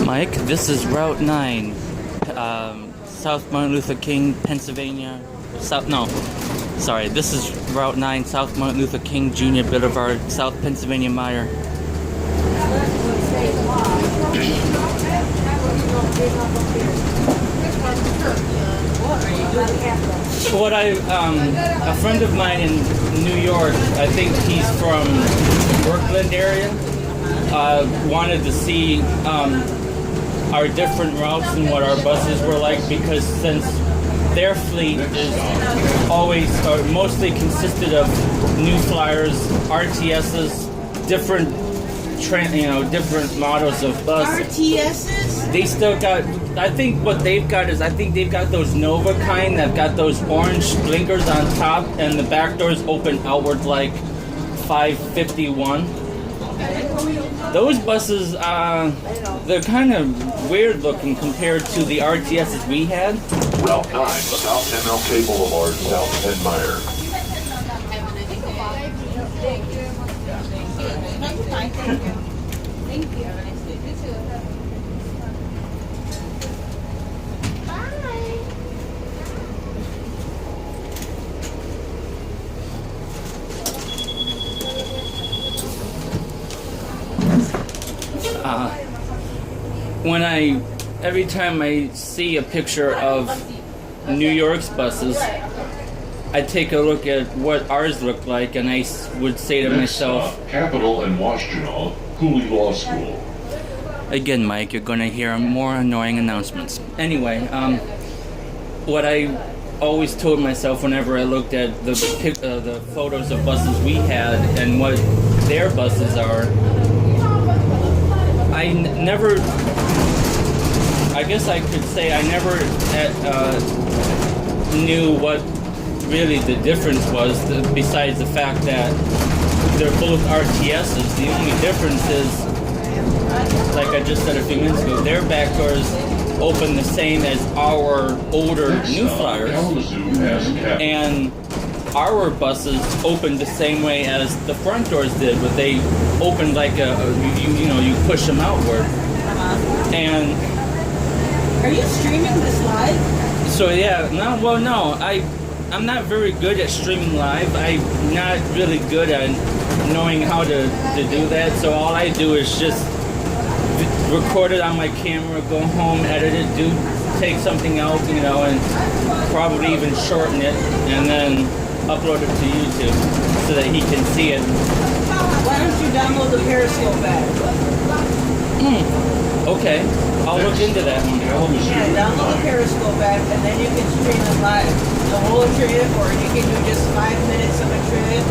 Mike, this is Route 9, South Martin Luther King, Pennsylvania. This is Route 9, South Martin Luther King Jr. Boulevard, South Pennsylvania Meyer. A friend of mine in New York, I think he's from Brooklyn area, wanted to see our different routes and what our buses were like, because since their fleet is always or mostly consisted of new flyers, RTSs, different models of bus. RTSs? They still got. I think what they've got is they've got those Nova kind that got those orange blinkers on top, and the back doors open outward like 551. Those buses, they're kind of weird looking compared to the RTSs we had. Route 9, South MLK Boulevard, South Penn Meyer. Thank you. Every time I see a picture of New York's buses, I take a look at what ours look like, and I would say to myself, Capital and Washtenaw, Cooley Law School. Again, Mike, you're going to hear more annoying announcements. Anyway, what I always told myself whenever I looked at the photos of buses we had and what their buses are, I guess I could say I never knew what really the difference was, besides the fact that they're both RTSs. The only difference is, like I just said a few minutes ago, their back doors open the same as our older New Flyers, and our buses opened the same way as the front doors did, but they opened like you push them outward. And are you streaming this live? so yeah, I'm not very good at streaming live. I'm not really good at knowing how to do that. So all I do is just record it on my camera, go home, edit it, take something out, and probably even shorten it, and then upload it to YouTube so that he can see it. Why don't you download the Periscope app? Okay, I'll look into that one. Yeah, download the Periscope app, and then you can stream it live. The whole trip, or you can do just 5 minutes of a trip,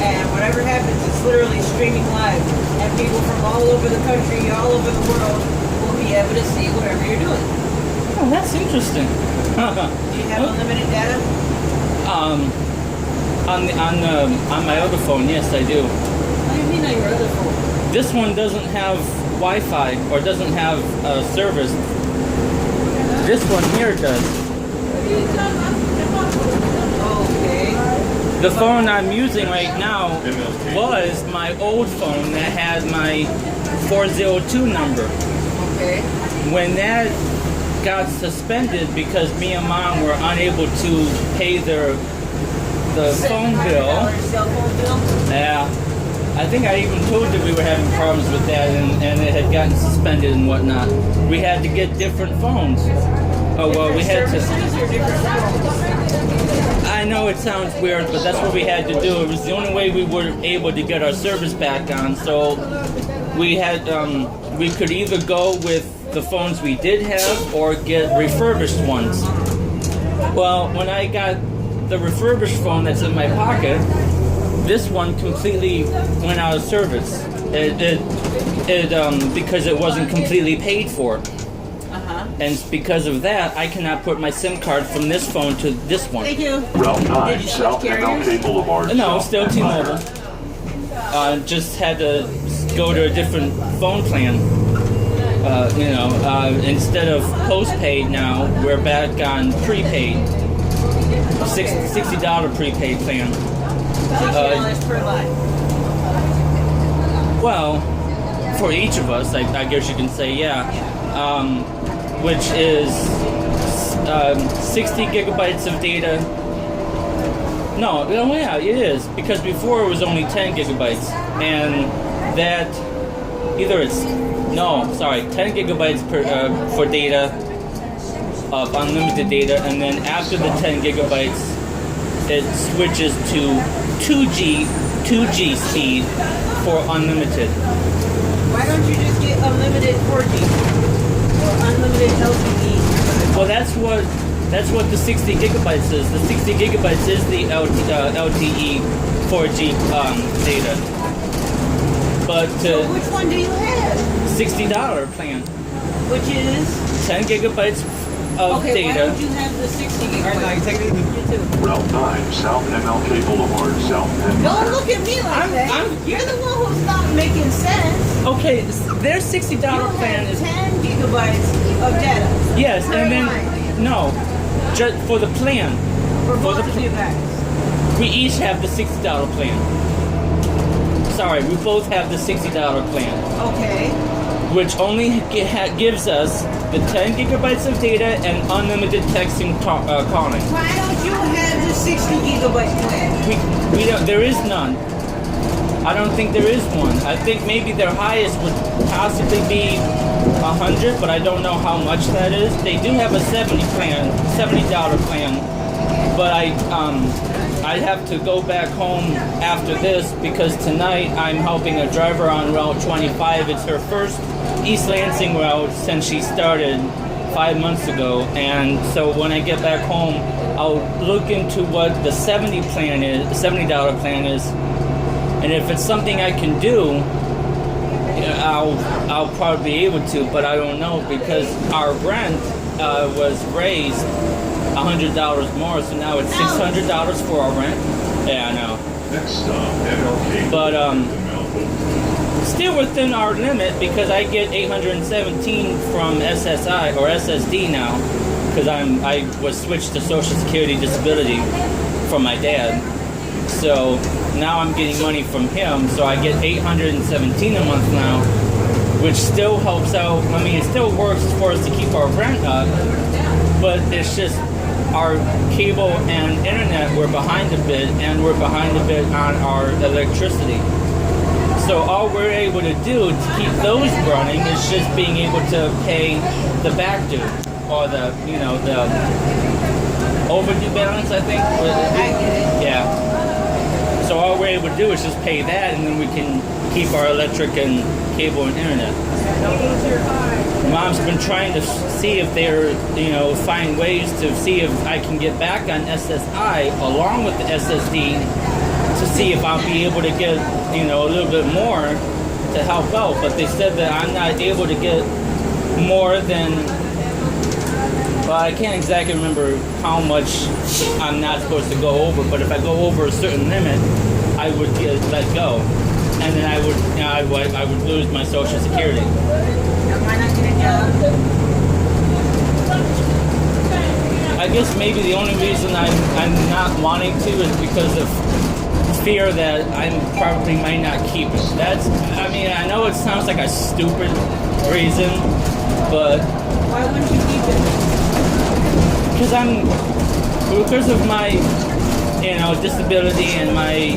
and whatever happens, it's literally streaming live. And people from all over the country, all over the world, will be able to see whatever you're doing. Oh, that's interesting. Do you have unlimited data? On my other phone, yes, I do. What do you mean on your other phone? This one doesn't have Wi-Fi or doesn't have service. This one here does. Okay. The phone I'm using right now was my old phone that had my 402 number. Okay. When that got suspended because me and Mom were unable to pay the phone bill. Cell phone bill? Yeah. I think I even told you we were having problems with that, and it had gotten suspended and whatnot. We had to get different phones. Oh well, we had to. I know it sounds weird, but that's what we had to do. It was the only way we were able to get our service back on. So we had we could either go with the phones we did have or get refurbished ones. Well, when I got the refurbished phone that's in my pocket, this one completely went out of service. Because it wasn't completely paid for. And because of that, I cannot put my SIM card from this phone to this one. Thank you. Route 9, South MLK Boulevard. No, South still Penn T-Mobile. Meyer. Just had to go to a different phone plan. Instead of postpaid now, we're back on prepaid. $60 prepaid plan. $60 per line. Well, for each of us, I guess you can say, yeah. Which is 60 gigabytes of data. No, yeah, it is, because before it was only 10 gigabytes, and that 10 gigabytes for data of unlimited data, and then after the 10 gigabytes, it switches to 2G speed for unlimited. Why don't you just get unlimited 4G or unlimited LTE? Well, that's what the 60 gigabytes is. The 60 gigabytes is the LTE 4G data. But So which one do you have? $60 plan, Which is 10 gigabytes of okay. Why data. don't you have the 60 gigabytes? You too. Route 9, South MLK Boulevard, South Penn. Don't look at me like that. You're the one who's not making sense. Okay, their $60 You plan have is 10 gigabytes of data. yes, Per and then line. no, just for the plan. For For both the of you guys. We each have the $60 plan. Sorry, we both have the $60 plan, Okay. which only gives us the 10 gigabytes of data and unlimited texting calling. Why don't you have the 60 gigabyte plan? We don't. There is none. I don't think there is one. I think maybe their highest would possibly be 100, but I don't know how much that is. They do have a $70 plan, but I'd have to go back home after this because tonight I'm helping a driver on Route 25. It's her first East Lansing route since she started 5 months ago, and so when I get back home, I'll look into what the $70 plan is, and if it's something I can do, I'll probably be able to, but I don't know because our rent was raised $100 more, so now it's $600 for our rent. Yeah, I know. Next stop, MLK. But still within our limit because I get 817 from SSI or SSD now because I was switched to Social Security Disability from my dad. So now I'm getting money from him, so I get 817 a month now, which still helps out. I mean, it still works for us to keep our rent up, but it's just our cable and internet, we're behind a bit, and we're behind a bit on our electricity. So all we're able to do to keep those running is just being able to pay the back due, or the overdue balance, I think. I get it. Yeah. So all we're able to do is just pay that, and then we can keep our electric and cable and internet. Mom's been trying to see if they're, find ways to see if I can get back on SSI along with the SSD to see if I'll be able to get, a little bit more to help out. But they said that I'm not able to get more than, well, I can't exactly remember how much I'm not supposed to go over, but if I go over a certain limit, I would get let go. And then I would lose my Social Security. Why not get a job? I guess maybe the only reason I'm not wanting to is because of fear that I probably might not keep it. I know it sounds like a stupid reason, but Why wouldn't you keep it? because of my, disability and my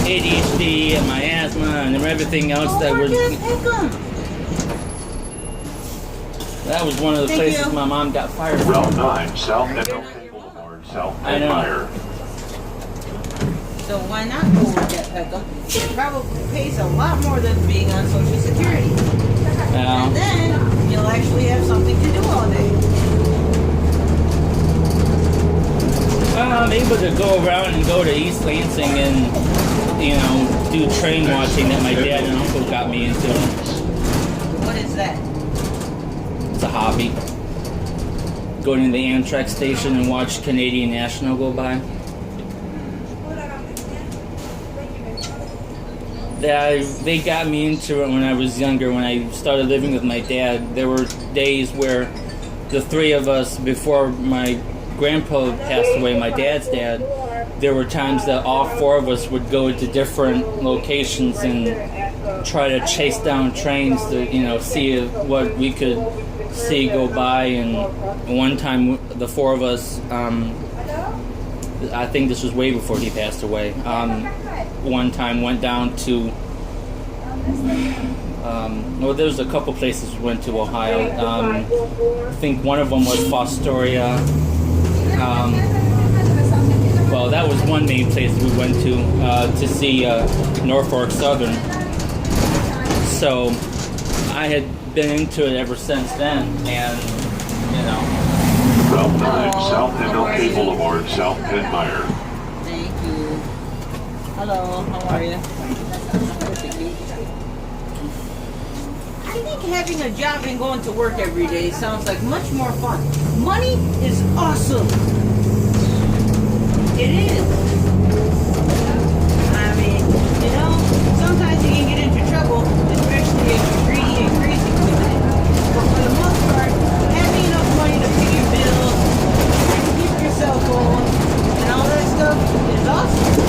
ADHD and my asthma and everything else that was one of the Thank places you. my mom got fired from. Route 9, South MLK Boulevard, South I know. Empire. So why not go with that pickup? It probably pays a lot more than being on Social Security. And then you'll actually have something to do all day. I'm able to go around and go to East Lansing and, do train watching that my dad and uncle got me into. What is that? It's a hobby. Going to the Amtrak station and watch Canadian National go by. They got me into it when I was younger. When I started living with my dad, there were days where the three of us, before my grandpa passed away, my dad's dad, there were times that all four of us would go to different locations and try to chase down trains to, see what we could see go by. And one time, the four of us, I think this was way before he passed away. One time went down to, there's a couple places we went to Ohio. I think one of them was Fostoria. Well, that was one main place we went to see Norfolk Southern. So I had been into it ever since then, and Route 9, South MLK Boulevard, South Penmire. Thank you. Hello, how are you? I think having a job and going to work every day sounds like much more fun. Money is awesome. It is. I mean, sometimes you can get into trouble, especially if you're greedy and crazy with it. But for the most part, having enough money to pay your bills, keep your cell phone, and all that stuff is awesome.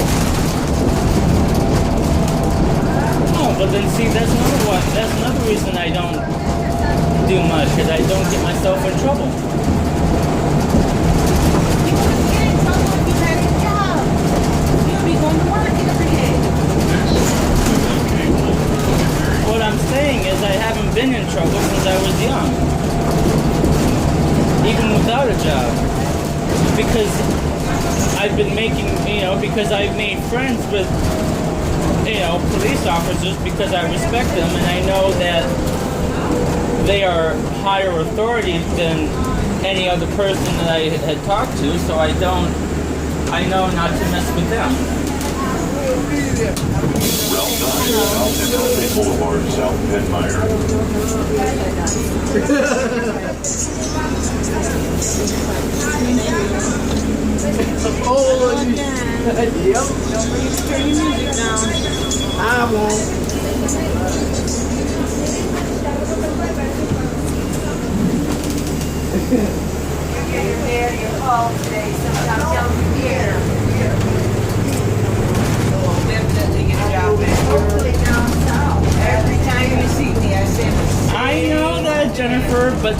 oh, but then see, that's another reason I don't do much, because I don't get myself in trouble. You wouldn't get in trouble if you had a job. You'll be going to work every day. What I'm saying is I haven't been in trouble since I was young, even without a job, because I've been making, because I've made friends with, police officers because I respect them and I know that they are higher authority than any other person that I had talked to, so I know not to mess with them. Route 9, South MLK Boulevard, South Penmire. Oh, yep. Don't forget to turn your music down. I won't. You're there, you're called today. Sometimes tell me here. So definitely get a job back. Hopefully down south. Every time you see me, I say the same. I know that, Jennifer, but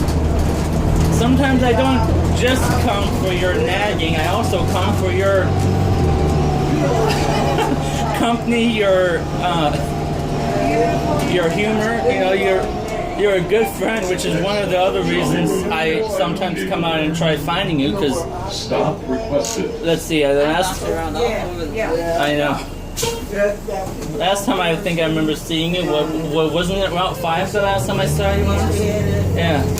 sometimes I don't just come for your nagging. I also come for your company, your humor. You're a good friend, which is one of the other reasons I sometimes come out and try finding you. Because Stop requested. let's see, I know. Last time I think I remember seeing it. What wasn't it Route 5 the last time I saw you? Yeah. But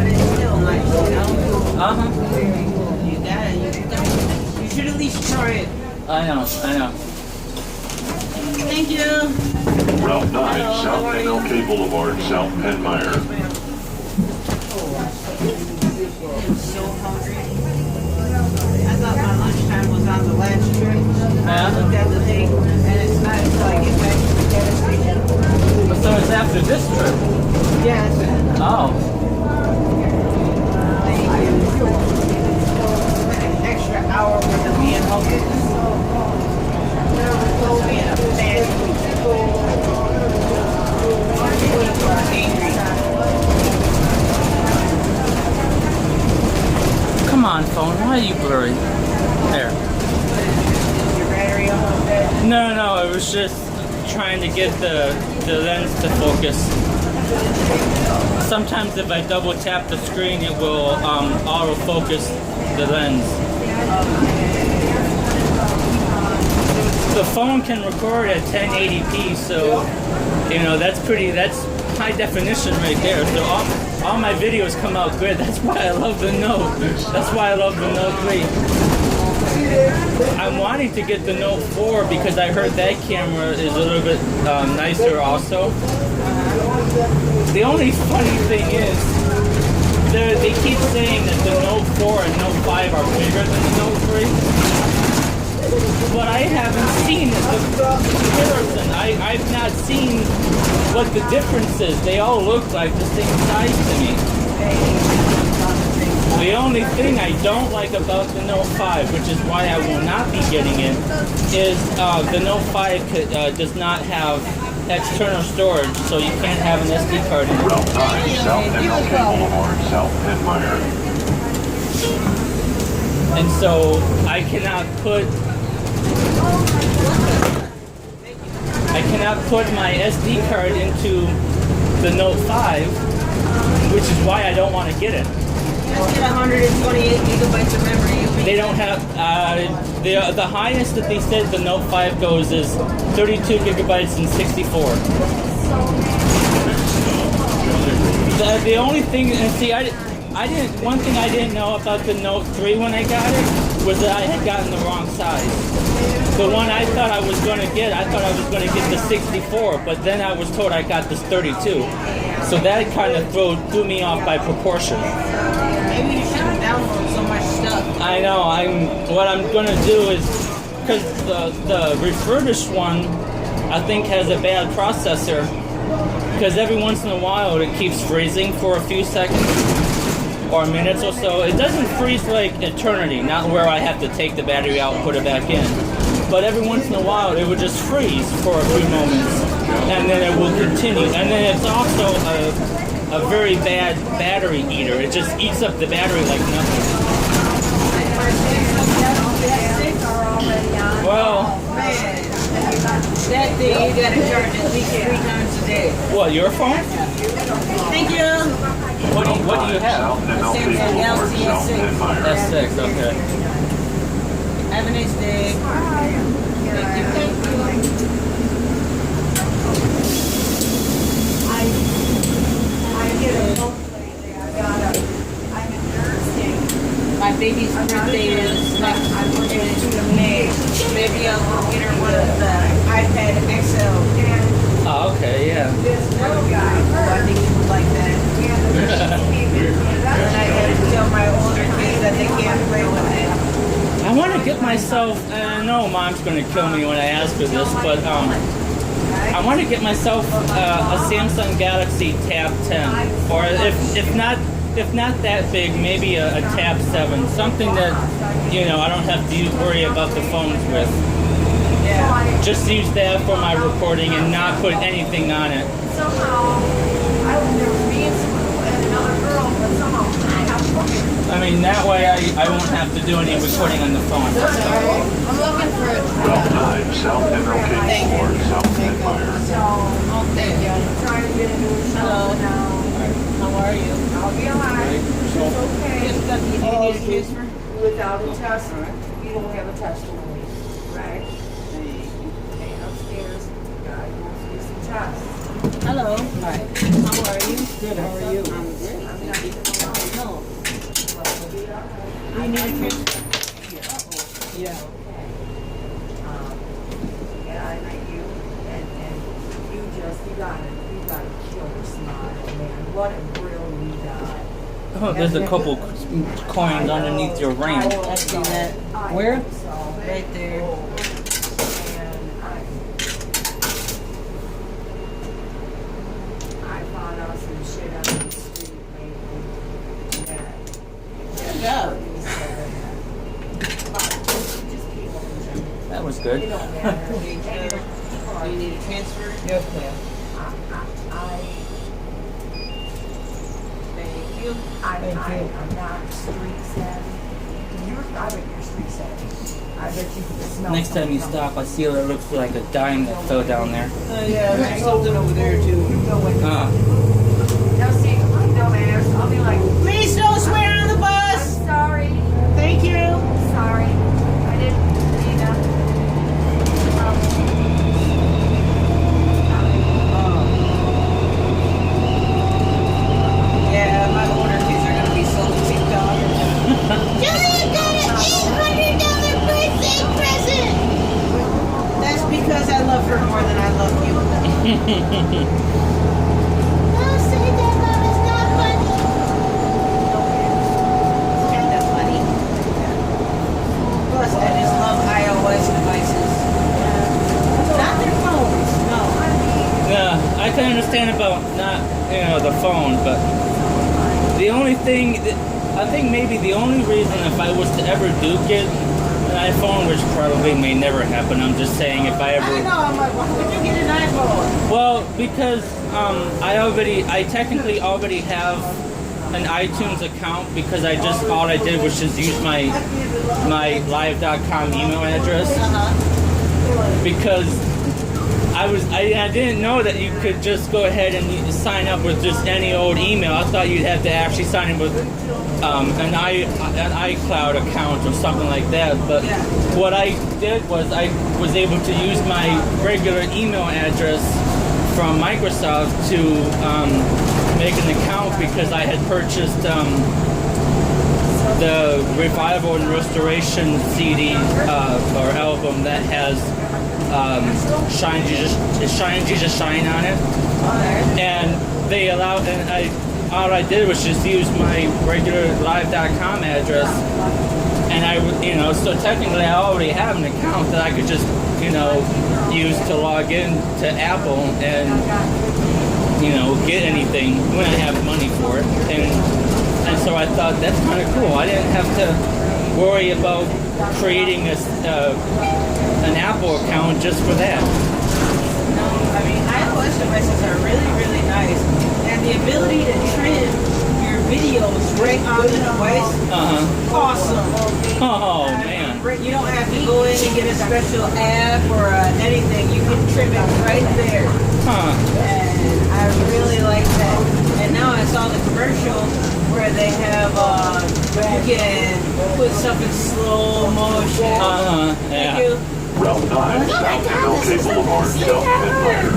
it's still nice, Uh-huh. You should at least try it. I know. Thank you. Route 9, South MLK Boulevard, South Penmire. I'm so hungry. I thought my lunchtime was on the last trip. I looked at the thing, and it's not until I get back to the gas station. So it's after this trip. Yes. Oh. Thank you. An extra hour worth of being hungry. Being a bad Come on, phone. Why are you blurry? There. Your battery almost dead. No. It was just trying to get the lens to focus. Sometimes if I double tap the screen, it will autofocus the lens. The phone can record at 1080p, so that's high definition right there. So all my videos come out good. That's why I love the Note. That's why I love the Note 3. I'm wanting to get the Note 4 because I heard that camera is a little bit nicer also. The only funny thing is, they keep saying that the Note 4 and Note 5 are bigger than the Note 3. But I haven't seen the comparison. I've not seen what the difference is. They all look like the same size to me. The only thing I don't like about the Note 5, which is why I will not be getting it, is the Note 5 does not have external storage, so you can't have an SD card in it. Route 9, South MLK Boulevard, South Penn And so I cannot put my SD card into the Note 5, which is why I don't want to get it. Just get 128 gigabytes of memory. They don't have the highest that they said the Note 5 goes is 32 gigabytes and 64. The only thing, and see, one thing I didn't know about the Note 3 when I got it was that I had gotten the wrong size. The one I thought I was going to get, I thought I was going to get the 64, but then I was told I got this 32. So that kind of threw me off by proportion. Maybe you shouldn't download so much stuff. I know. What I'm gonna do is, because the refurbished one, I think has a bad processor. Because every once in a while it keeps freezing for a few seconds or minutes or so. It doesn't freeze like eternity, not where I have to take the battery out and put it back in. But every once in a while it would just freeze for a few moments, and then it will continue. And then it's also a very bad battery eater. It just eats up the battery like nothing. Well, Man, that thing you gotta charge at least 3 times a day. what, your phone? Thank you. What do you have? South MLK Samsung Boulevard, Galaxy South S6. Penn S6, okay. Have a nice day. Thank you. My baby's birthday is next May. Maybe I'll go get her one of the iPad XL. Oh, okay, yeah. I think she would like that. And I had to tell my older kids that they can't play with it. I want to get myself, and I know Mom's going to kill me when I ask her this, but I want to get myself a Samsung Galaxy Tab 10, or if not that big, maybe a Tab 7, something that, I don't have to worry about the phones with. Yeah. Just use that for my recording and not put anything on it. Somehow, I was never being and another girl, but somehow I have to look at I mean, that way I won't have to do any recording on the phone. I'm looking for it. Route 9, South MLK Boulevard, South Penn Oh, thank you. trying to get a new Hello. show now. How are you? I'll be alright. It's okay. Just got the need a transfer? Without a test, you don't have a testimony, right? Okay, upstairs, gotta go through some tests. Hello. Hi. How are you? Good, how are you? I'm good. I'm not even alone. No. But we'll be alright. You need a transfer? Yeah. Okay. Yeah, I like you, and you gotta kill the smile, man. What a grill you got. Oh, there's a couple coins underneath your ring. I see that. Where? So, Right there. and I found out some shit on the street lately that Yeah. just people in general. That was good. It don't matter. Do you need a transfer? Yes, ma'am. Thank you. Thank you. I'm not street savvy. I bet you're street savvy. I bet you can smell. Next time you stop, I see that it looks like a dime that fell down there. Yeah, there's something over there too. Ah. Now see, I'm dumbass. I'll be like, Please don't swear on the bus. I'm sorry. Thank you. Sorry. I didn't mean that. Yeah, my older kids are gonna be so ticked off. Julia got an $800 birthday present. That's because I love her more than I love you. Don't say that, Mom. It's not funny. It's kind of funny. Plus, I just love iOS devices. Not their phones. No. Yeah, I can understand about not, the phone, but the only thing that I think maybe the only reason if I was to ever do get an iPhone, which probably may never happen, I'm just saying if I I ever... know, I'm like, why would you get an iPhone? Well, because I technically already have an iTunes account because all I did was just use my live.com email address because I didn't know that you could just go ahead and sign up with just any old email. I thought you'd have to actually sign in with an iCloud account or something like that. But what I did was I was able to use my regular email address from Microsoft to make an account because I had purchased the Revival and Restoration CD or album that has Shine Jesus Shine on it, and they allowed, and all I did was just use my regular live.com address, and so technically I already have an account that I could just use to log in to Apple and get anything when I have money for it, and so I thought that's kind of cool. I didn't have to worry about creating an Apple account just for that. No, I mean, iOS devices are really, really nice. And the ability to trim your videos right on the device, awesome. Oh, man. You don't have to go in and get a special app or anything. You can trim it right there. And I really like that. And now I saw the commercial where they have, you can put stuff in slow motion. Yeah. Thank you. Route 9, South MLK Boulevard, South Penn Minor.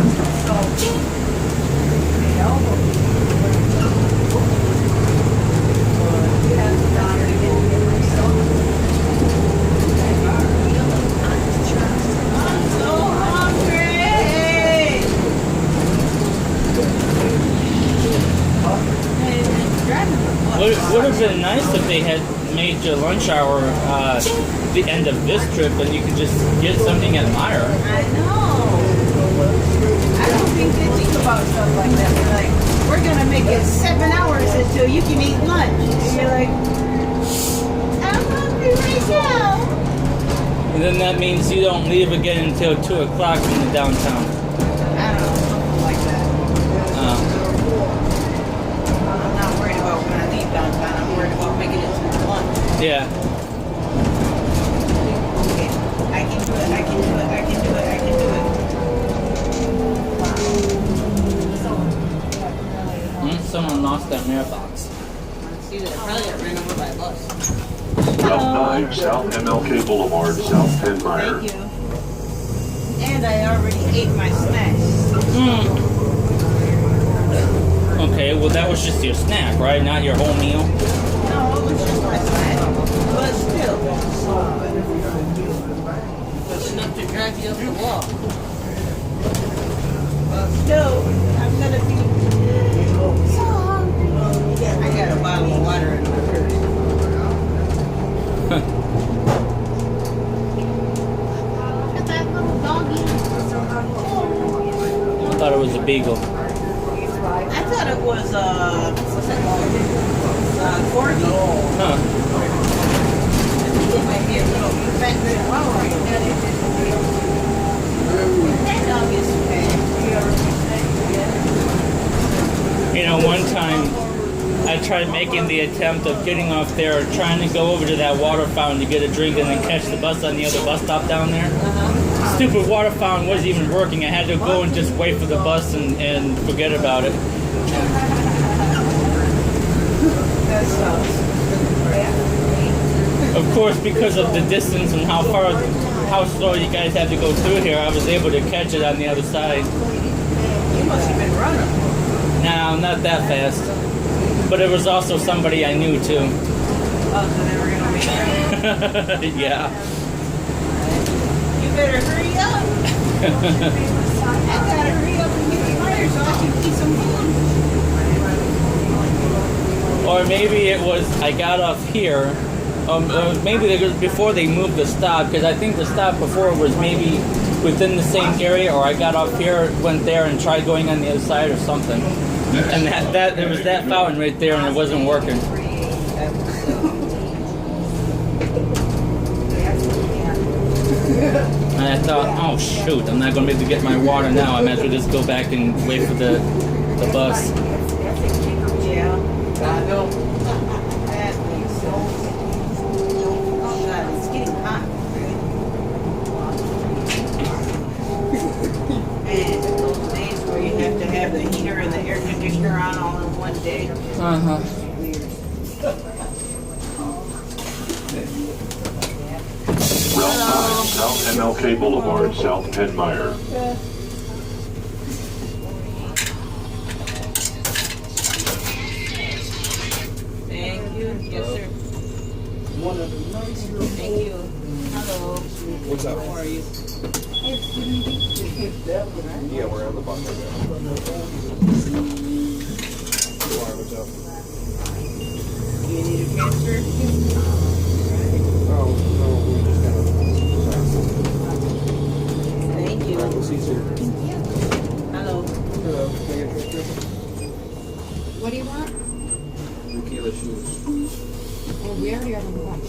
Would have been nice if they had made your lunch hour the end of this trip and you could just get something at Meyer. I know. I don't think they think about stuff like that. They're like, we're going to make it 7 hours until you can eat lunch. And you're like, I'm hungry right now. And then that means you don't leave again until 2 o'clock from the downtown. I don't know, something like that. I'm not worried about when I leave downtown. I'm worried about making it to lunch. Yeah. Okay, I can do it, I can do it, I can do it, I can do it. Someone lost their mailbox. See, they probably got ran over by a bus. Route 9, South MLK Boulevard, South Penn Minor. Thank you. And I already ate my snack. Okay, well that was just your snack, right? Not your whole meal? No, it was just my snack. But still. It's enough to drive you up the wall. But still, I'm gonna be so hungry. I got a bottle of water in my purse. Look at that little doggy. I thought it was a beagle. I thought it was what's that called? Corgi. Huh. I think it might be a little fat chihuahua. That dog is fat. One time I tried making the attempt of getting off there, trying to go over to that water fountain to get a drink and then catch the bus on the other bus stop down there. Stupid water fountain wasn't even working. I had to go and just wait for the bus and forget about it. That sucks. Of course, because of the distance and how slow you guys have to go through here, I was able to catch it on the other side. You must have been running. No, not that fast. But it was also somebody I knew too. Oh, so they were gonna make it. Yeah. You better hurry up. I gotta hurry up and get fire so I can eat some food. Or maybe it was I got off here. Maybe it was before they moved the stop, because I think the stop before was maybe within the same area, or I got off here, went there, and tried going on the other side or something. And that there was that fountain right there, and it wasn't working. And I thought, oh shoot, I'm not gonna be able to get my water now. I might as well just go back and wait for the bus. Yeah. That makes sense. Oh God, it's getting hot. And those days where you have to have the heater and the air conditioner on all in one day. Uh-huh. Route 9, South MLK Boulevard, South Penmire. Thank you. Yes, sir. Thank you. Hello. What's up? How are you? Yeah, we're on the bus right now. Why, what's up? You need a transfer? Oh, no, we just Thank you. got we'll see you soon. Hello. Hello, can I get a picture? What do you want? Tequila shoes. Well, we already are on the bus.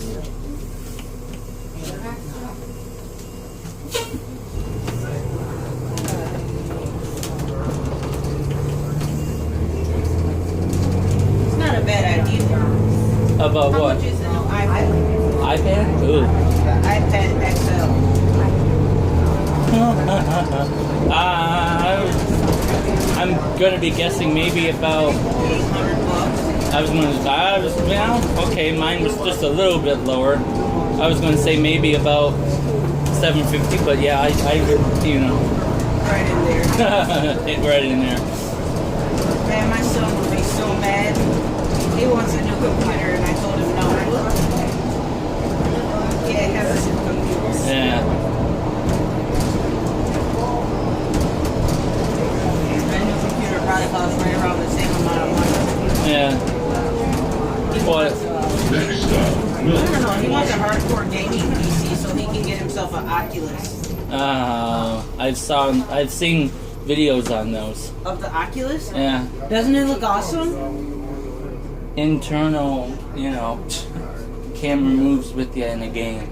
It's not a bad idea. About How what? much is the new iPad? iPad? Ooh. The iPad XL. I'm gonna be guessing maybe about. $800. Okay, mine was just a little bit lower. I was gonna say maybe about 750, but yeah, I you know, Right in there. right in there. Man, my son would be so mad. He wants a new computer, and I told him no. Yeah, have a new computer. Yeah. My new computer probably costs right around the same amount of money. Yeah. What? Next stop, I don't know. He wants a hardcore gaming PC so he can get himself an Oculus. I've seen videos on those. Of the Oculus? Yeah. Doesn't it look awesome? Internal, you know, camera moves with you in a game.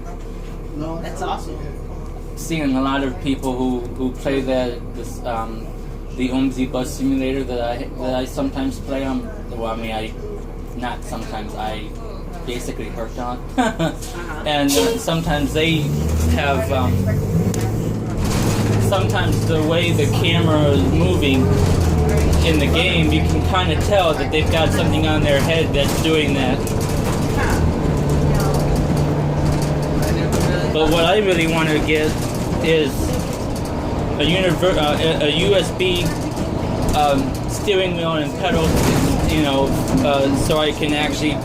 That's awesome. Seeing a lot of people who play the OMZ bus simulator that I sometimes play on. Well, I mean, I basically worked on. And sometimes they have, sometimes the way the camera is moving in the game, you can kind of tell that they've got something on their head that's doing that. But what I really want to get is a USB steering wheel and pedals, you know, so I can actually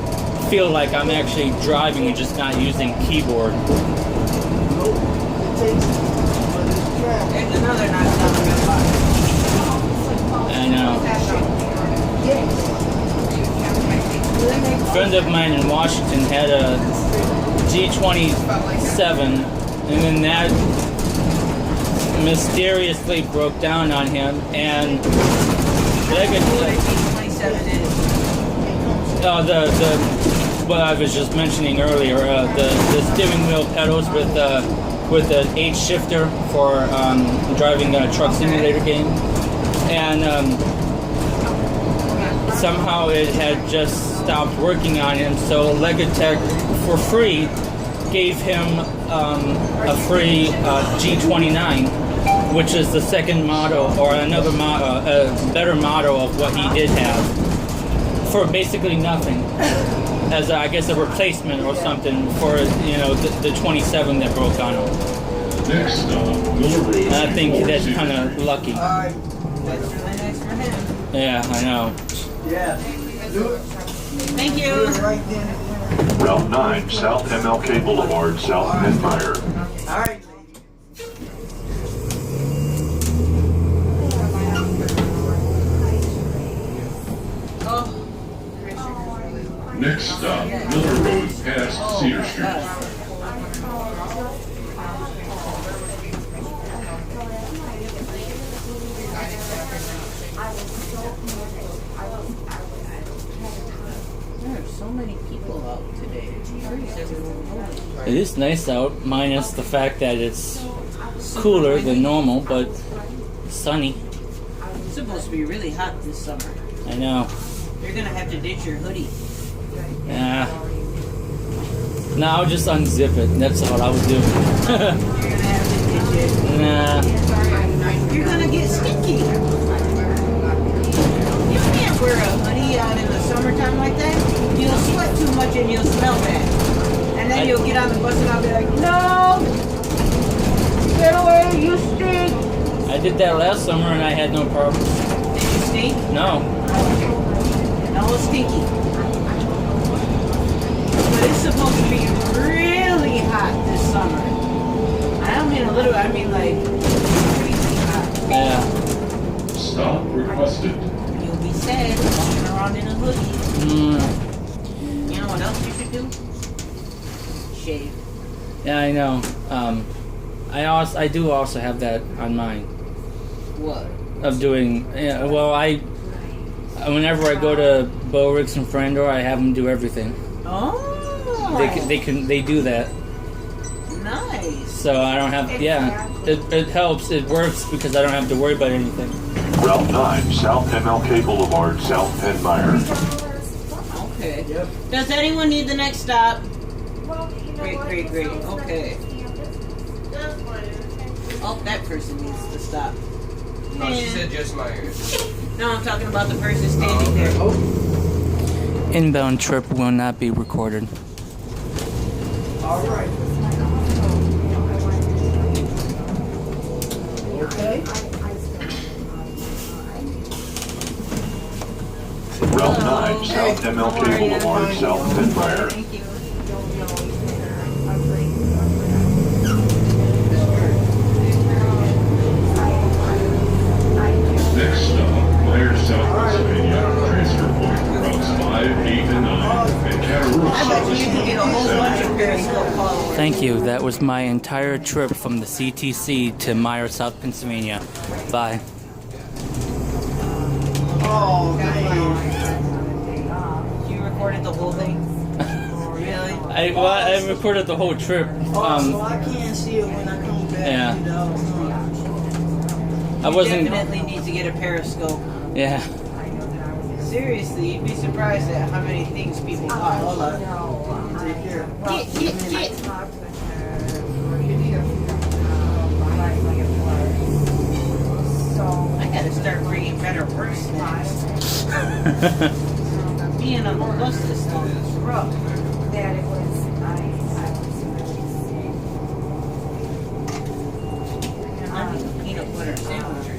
feel like I'm actually driving and just not using keyboard. There's another not telling me about it. I know. A friend of mine in Washington had a G27, and then that mysteriously broke down on him, and what I was just mentioning earlier, the steering wheel pedals with an H shifter for driving a truck simulator game, and somehow it had just stopped working on him. So Legotech, for free, gave him a free G29, which is the second model or another model, a better model of what he did have, for basically nothing, as I guess a replacement or something for, you know, the 27 that broke on him. next stop, Miller Road. And I think that's kind of lucky. That's really nice for him. Yeah, I know. Thank you. Route 9, South MLK Boulevard, South Penmire. All right. Oh. Next stop, Miller Road, past Cedar Street. There are so many people out today. It's crazy. It is nice out, minus the fact that it's cooler than normal, but sunny. It's supposed to be really hot this summer. I know. You're gonna have to ditch your hoodie. Yeah. No, I'll just unzip it. That's all I would do. You're gonna have to ditch it. Nah. You're gonna get stinky. You can't wear a hoodie out in the summertime like that. You'll sweat too much and you'll smell bad. And then you'll get on the bus and I'll be like, no! Get away, you stink! I did that last summer and I had no problems. Did you stink? No. No, it's stinky. But it's supposed to be really hot this summer. I don't mean a little, I mean like crazy hot. Yeah. Stop requested. You'll be sad walking around in a hoodie. Mm. You know what else you should do? Shave. Yeah, I know. I do also have that on mine. What? Of doing, yeah, well, whenever I go to Bo Ricks and Frandor, I have them do everything. Oh. They do that. Nice. So I don't have, yeah, it helps, it works because I don't have to worry about anything. Route 9, South MLK Boulevard, South Penmire. Okay. Yep. Does anyone need the next stop? Great. Okay. Oh, that person needs to stop. Oh, she said just Myers. No, I'm talking about the person standing there. Inbound trip will not be recorded. All right. Okay. Route 9, South MLK Boulevard, South Penmire. Thank you. Next stop, Myers, South Pennsylvania. Transfer point for routes 5, 8, and 9. And Cataroo I bet you can get a whole bunch of Periscope followers. Thank you. That was my entire trip from the CTC to Meyer, South Pennsylvania. Bye. Oh, man. You recorded the whole thing? Really? I recorded the whole trip. So I can't see it when I come back. Yeah. You know? I wasn't. Definitely need to get a Periscope. Yeah. Seriously, you'd be surprised at how many things people watch. Hold on. Take care. Get. I gotta start bringing better work snacks. Being on the bus this long is rough. I need a peanut butter sandwich or